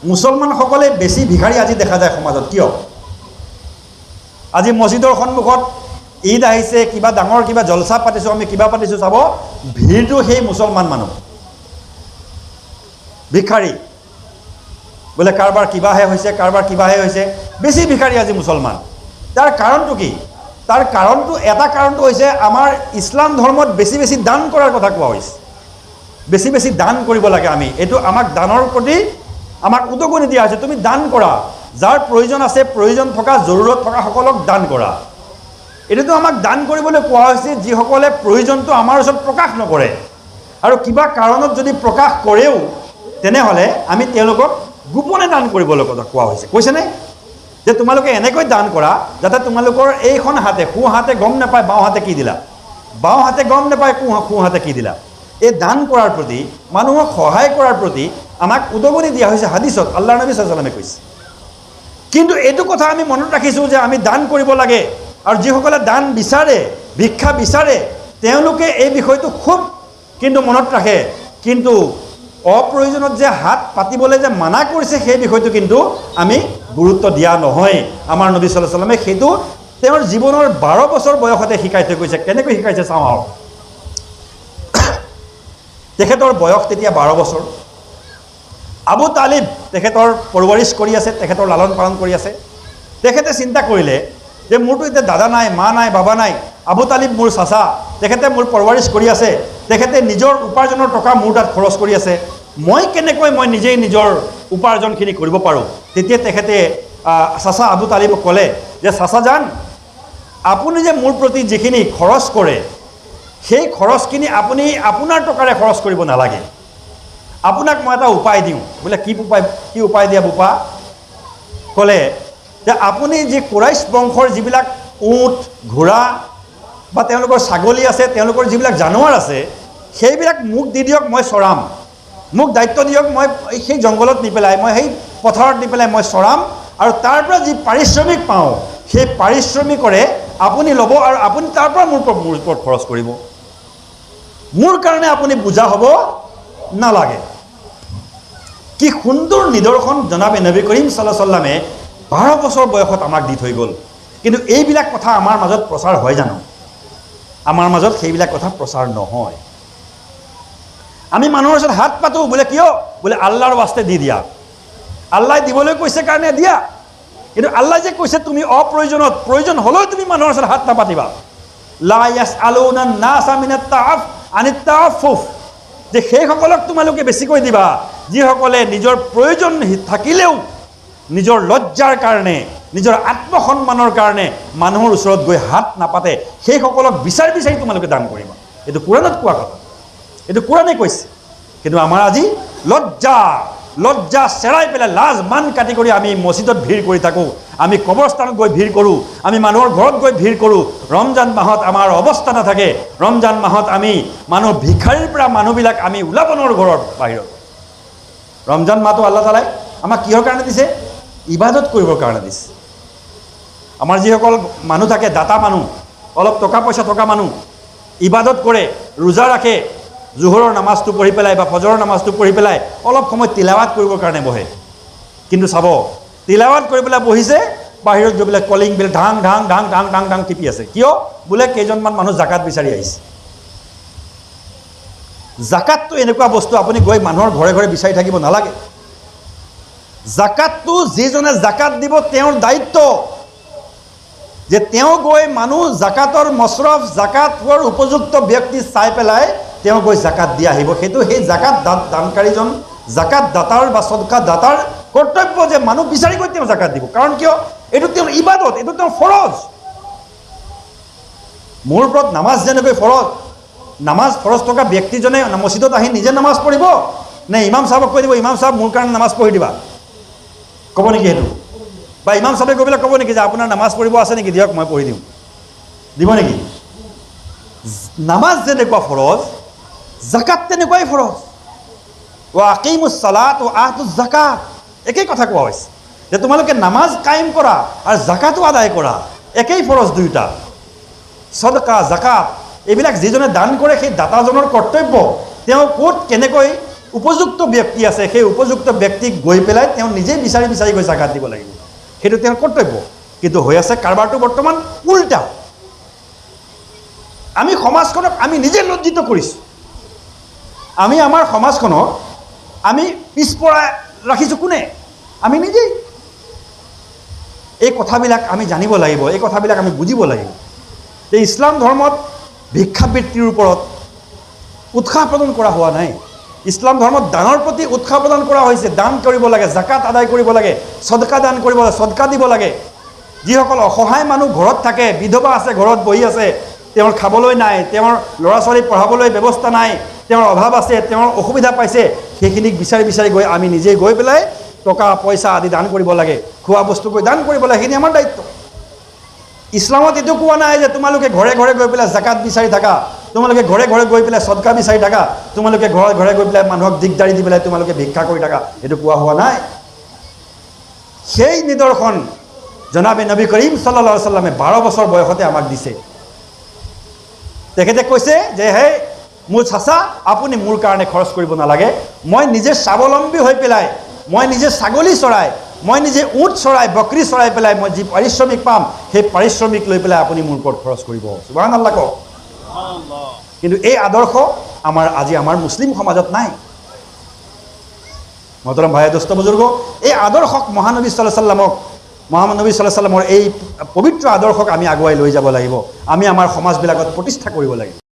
মুছলমানসকলে বেছি ভিখাৰী আজি দেখা যায় সমাজত। কিয়? আজি মছজিদৰ সন্মুখত ঈদ আহিছে, কিবা ডাঙৰ কিবা জলসা পাতিছোঁ, আমি কিবা পাতিছোঁ, চাব ভিৰটো সেই মুছলমান মানুহ ভিখাৰী। বোলে কাৰোবাৰ কিবাহে হৈছে, কাৰোবাৰ কিবাহে হৈছে, বেছি ভিখাৰী আজি মুছলমান। তাৰ কাৰণটো কি? তাৰ কাৰণটো এটা কাৰণটো হৈছে আমাৰ ইছলাম ধৰ্মত বেছি বেছি দান কৰাৰ কথা কোৱা হৈছে। বেছি বেছি দান কৰিব লাগে আমি, এইটো আমাক দানৰ প্ৰতি আমাক উদগনি দিয়া হৈছে। তুমি দান কৰা, যাৰ প্ৰয়োজন আছে, প্ৰয়োজন থকা জৰুৰত থকা সকলক দান কৰা। এইটোতো আমাক দান কৰিবলৈ কোৱা হৈছে যিসকলে প্ৰয়োজনটো আমাৰ ওচৰত প্ৰকাশ নকৰে, আৰু কিবা কাৰণত যদি প্ৰকাশ কৰেও তেনেহ'লে আমি তেওঁলোকক গোপনে দান কৰিবলৈ কথা কোৱা হৈছে। কৈছেনে যে তোমালোকে এনেকৈ দান কৰা যাতে তোমালোকৰ এইখন হাতে, সোঁ হাতে গম নাপায় বাওঁ হাতে কি দিলা, বাওঁ হাতে গম নাপায় সোঁ হাতে কি দিলা। এই দান কৰাৰ প্ৰতি, মানুহক সহায় কৰাৰ প্ৰতি আমাক উদগনি দিয়া হৈছে হাদিছত, আল্লাহ নবী সাল্লাল্লাহু আলাইহি ওয়াসাল্লামে কৈছে। কিন্তু এইটো কথা আমি মনত ৰাখিছোঁ যে আমি দান কৰিব লাগে, আৰু যিসকলে দান বিচাৰে, ভিক্ষা বিচাৰে, তেওঁলোকে এই বিষয়টো খুব কিন্তু মনত ৰাখে। কিন্তু অপ্ৰয়োজনত যে হাত পাতিবলৈ যে মানা কৰিছে সেই বিষয়টো কিন্তু আমি গুৰুত্ব দিয়া নহয়। আমাৰ নবী সাল্লাল্লাহু আলাইহি ওয়াসাল্লামে সেইটো তেওঁৰ জীৱনৰ 12 বছৰ বয়সতে শিকাই থৈ গৈছে। কেনেকৈ শিকাইছে চাওঁ আৰু। তেখেতৰ বয়স তেতিয়া 12 বছৰ। আবু তালিব তেখেতৰ পৰৱৰিশ কৰি আছে, তেখেতৰ লালন পালন কৰি আছে। তেখেতে চিন্তা কৰিলে যে মোৰতো এতিয়া দাদা নাই, মা নাই, বাবা নাই, আবু তালিব মোৰ চাচা, তেখেতে মোৰ পৰৱৰিশ কৰি আছে, তেখেতে নিজৰ উপাৰ্জনৰ টকা মোৰ তাত খৰচ কৰি আছে, মই কেনেকৈ মই নিজেই নিজৰ উপাৰ্জনখিনি কৰিব পাৰোঁ। তেতিয়া তেখেতে চাচা আবু তালিবক ক'লে যে চাচাজান, আপুনি যে মোৰ প্ৰতি যিখিনি খৰচ কৰে সেই খৰচখিনি আপুনি আপোনাৰ টকাৰে খৰচ কৰিব নালাগে, আপোনাক মই এটা উপায় দিওঁ। বোলে কি উপায় দিয়া বোপা? ক'লে যে আপুনি যি কুৰাইশ বংশৰ যিবিলাক উট, ঘোঁৰা বা তেওঁলোকৰ ছাগলী আছে, তেওঁলোকৰ যিবিলাক জানোৱাৰ আছে, সেইবিলাক মোক দি দিয়ক, মই চৰাম। মোক দায়িত্ব দিয়ক, মই সেই জংঘলত নি পেলাই, মই সেই পথাৰত নি পেলাই মই চৰাম, আৰু তাৰ পৰা যি পাৰিশ্ৰমিক পাওঁ সেই পাৰিশ্ৰমিকৰে আপুনি ল'ব, আৰু আপুনি তাৰ পৰা মোৰ ওপৰত খৰচ কৰিব। মোৰ কাৰণে আপুনি বুজা হ'ব নালাগে। কি সুন্দৰ নিদৰ্শন জনাবে নবী কৰিম সাল্লাল্লাহু আলাইহি ওয়াসাল্লামে 12 বছৰ বয়সত আমাক দি থৈ গ'ল। কিন্তু এইবিলাক কথা আমাৰ মাজত প্ৰচাৰ হয় জানো? আমাৰ মাজত সেইবিলাক কথা প্ৰচাৰ নহয়। আমি মানুহৰ ওচৰত হাত পাতোঁ, বোলে কিয়? বোলে আল্লাহৰ ৱাস্তে দি দিয়া, আল্লাহ দিবলৈ কৈছে কাৰণে দিয়া। কিন্তু আল্লাহ যে কৈছে তুমি অপ্ৰয়োজনত, প্ৰয়োজন হ'লেও তুমি মানুহৰ ওচৰত হাত নাপাতিবা। লা ইয়াসআলুনা নাসা আনিত তাআফফুফ, যে সেইসকলক তোমালোকে বেছিকৈ দিবা যিসকলে নিজৰ প্ৰয়োজন থাকিলেও নিজৰ লজ্জাৰ কাৰণে, নিজৰ আত্মসন্মানৰ কাৰণে মানুহৰ ওচৰত গৈ হাত নাপাতে, সেইসকলক বিচাৰি বিচাৰি তোমালোকে দান কৰিবা। এইটো কোৰাণত কোৱা কথা, এইটো কোৰাণে কৈছে। কিন্তু আমাৰ আজি লজ্জা চেৰাই পেলাই, লাজ মান কাটি কৰি আমি মছজিদত ভিৰ কৰি থাকোঁ, আমি কবৰস্থানত গৈ ভিৰ কৰোঁ, আমি মানুহৰ ঘৰত গৈ ভিৰ কৰোঁ। ৰমজান মাহত আমাৰ অৱস্থা নাথাকে, ৰমজান মাহত আমি মানুহ ভিখাৰীৰ পৰা মানুহবিলাক আমি ওলাব নোৱাৰোঁ ঘৰৰ বাহিৰত। ৰমজান মাহটো আল্লাহ তাআলাই আমাক কিহৰ কাৰণে দিছে? ইবাদত কৰিবৰ কাৰণে দিছে। আমাৰ যিসকল মানুহ থাকে, দাতা মানুহ, অলপ টকা পইচা থকা মানুহ, ইবাদত কৰে, ৰোজা ৰাখে, জোহৰৰ নামাজটো পঢ়ি পেলাই বা ফজৰৰ নামাজটো পঢ়ি পেলাই অলপ সময় তিলাৱাত কৰিবৰ কাৰণে বহে। কিন্তু চাব, তিলাৱাত কৰি পেলাই বহিছে, বাহিৰত গৈ পেলাই কলিং বেল ঢাং ঢাং ঢাং ঢাং ঢাং ঢাং টিপি আছে। কিয়? বোলে কেইজনমান মানুহ জাকাত বিচাৰি আহিছে। জাকাতটো এনেকুৱা বস্তু, আপুনি গৈ মানুহৰ ঘৰে ঘৰে বিচাৰি থাকিব নালাগে। জাকাতটো যিজনে জাকাত দিব তেওঁৰ দায়িত্ব, যে তেওঁ গৈ মানুহ জাকাতৰ মছৰফ, জাকাতৰ উপযুক্ত ব্যক্তি চাই পেলাই তেওঁ গৈ জাকাত দি আহিব। সেইটো সেই জাকাত দানকাৰীজন, জাকাত দাতাৰ বা সদকা দাতাৰ কৰ্তব্য যে মানুহ বিচাৰি গৈ তেওঁ জাকাত দিব। কাৰণ কিয়? এইটো তেওঁৰ ইবাদত, এইটো তেওঁৰ ফৰজ। মোৰ ওপৰত নামাজ যেনেকৈ ফৰজ, নামাজ ফৰজ থকা ব্যক্তিজনে মছজিদত আহি নিজে নামাজ পঢ়িব নে ইমাম চাহাবক কৈ দিব, ইমাম চাহাব মোৰ কাৰণে নামাজ পঢ়ি দিবা? ক'ব নেকি সেইটো? বা ইমাম চাহাবে গৈ পেলাই ক'ব নেকি যে আপোনাৰ নামাজ পঢ়িব আছে নেকি, দিয়ক মই পঢ়ি দিওঁ? দিব নেকি? নামাজ যেনেকুৱা ফৰজ, জাকাত তেনেকুৱাই ফৰজ। ৱা আকিমুছ সালাত ৱা আতুজ জাকাত, একেই কথা কোৱা হৈছে যে তোমালোকে নামাজ কায়েম কৰা আৰু জাকাতো আদায় কৰা, একেই ফৰজ দুয়োটা। সদকা, জাকাত এইবিলাক যিজনে দান কৰে সেই দাতাজনৰ কৰ্তব্য। তেওঁ ক'ত কেনেকৈ উপযুক্ত ব্যক্তি আছে সেই উপযুক্ত ব্যক্তিক গৈ পেলাই তেওঁ নিজেই বিচাৰি বিচাৰি গৈ জাগাত দিব লাগিব, সেইটো তেওঁৰ কৰ্তব্য। কিন্তু হৈ আছে কাৰবাৰটো বৰ্তমান উল্টা। আমি সমাজখনক আমি নিজে লজ্জিত কৰিছোঁ। আমি আমাৰ সমাজখনক আমি পিছপৰা ৰাখিছোঁ কোনে? আমি নিজেই। এই কথাবিলাক আমি জানিব লাগিব, এই কথাবিলাক আমি বুজিব লাগিব যে ইছলাম ধৰ্মত ভিক্ষাবৃত্তিৰ ওপৰত উৎসাহ প্ৰদান কৰা হোৱা নাই। ইছলাম ধৰ্মত দানৰ প্ৰতি উৎসাহ প্ৰদান কৰা হৈছে। দান কৰিব লাগে, জাকাত আদায় কৰিব লাগে, সদকা দান কৰিব লাগে, সদকা দিব লাগে। যিসকল অসহায় মানুহ ঘৰত থাকে, বিধৱা আছে, ঘৰত বহি আছে, তেওঁৰ খাবলৈ নাই, তেওঁৰ ল'ৰা ছোৱালী পঢ়াবলৈ ব্যৱস্থা নাই, তেওঁৰ অভাৱ আছে, তেওঁৰ অসুবিধা পাইছে, সেইখিনিক বিচাৰি বিচাৰি গৈ আমি নিজেই গৈ পেলাই টকা পইচা আদি দান কৰিব লাগে, খোৱা বস্তু গৈ দান কৰিব লাগে। সেইখিনি আমাৰ দায়িত্ব। ইছলামত এইটো কোৱা নাই যে তোমালোকে ঘৰে ঘৰে গৈ পেলাই জাকাত বিচাৰি থাকা, তোমালোকে ঘৰে ঘৰে গৈ পেলাই সদকা বিচাৰি থাকা, তোমালোকে ঘৰে ঘৰে গৈ পেলাই মানুহক দিগদাৰি দি পেলাই তোমালোকে ভিক্ষা কৰি থাকা, এইটো কোৱা হোৱা নাই। সেই নিদৰ্শন জনাবে নবী কৰীম সাল্লাল্লাহু আলাইহি ওয়াসাল্লামে 12 বছৰ বয়সতে আমাক দিছে। তেখেতে কৈছে যে হে মোৰ চাচা, আপুনি মোৰ কাৰণে খৰচ কৰিব নালাগে, মই নিজে স্বাৱলম্বী হৈ পেলাই, মই নিজে ছাগলী চৰাই, মই নিজে উট চৰাই, বকৰি চৰাই পেলাই মই যি পাৰিশ্ৰমিক পাম, সেই পাৰিশ্ৰমিক লৈ পেলাই আপুনি মোৰ ওপৰত খৰচ কৰিব। সুবহানাল্লাহ কওক। কিন্তু এই আদৰ্শ আজি আমাৰ মুছলিম সমাজত নাই। মহতৰম ভাই দোস্ত বুজুৰ্গ, এই আদৰ্শক মহানবী সাল্লাল্লাহু আলাইহি ওয়াসাল্লামক, মহানবী সাল্লাল্লাহু আলাইহি ওয়াসাল্লামৰ এই পবিত্ৰ আদৰ্শক আমি আগুৱাই লৈ যাব লাগিব। আমি আমাৰ সমাজবিলাকত প্ৰতিষ্ঠা কৰিব লাগিব।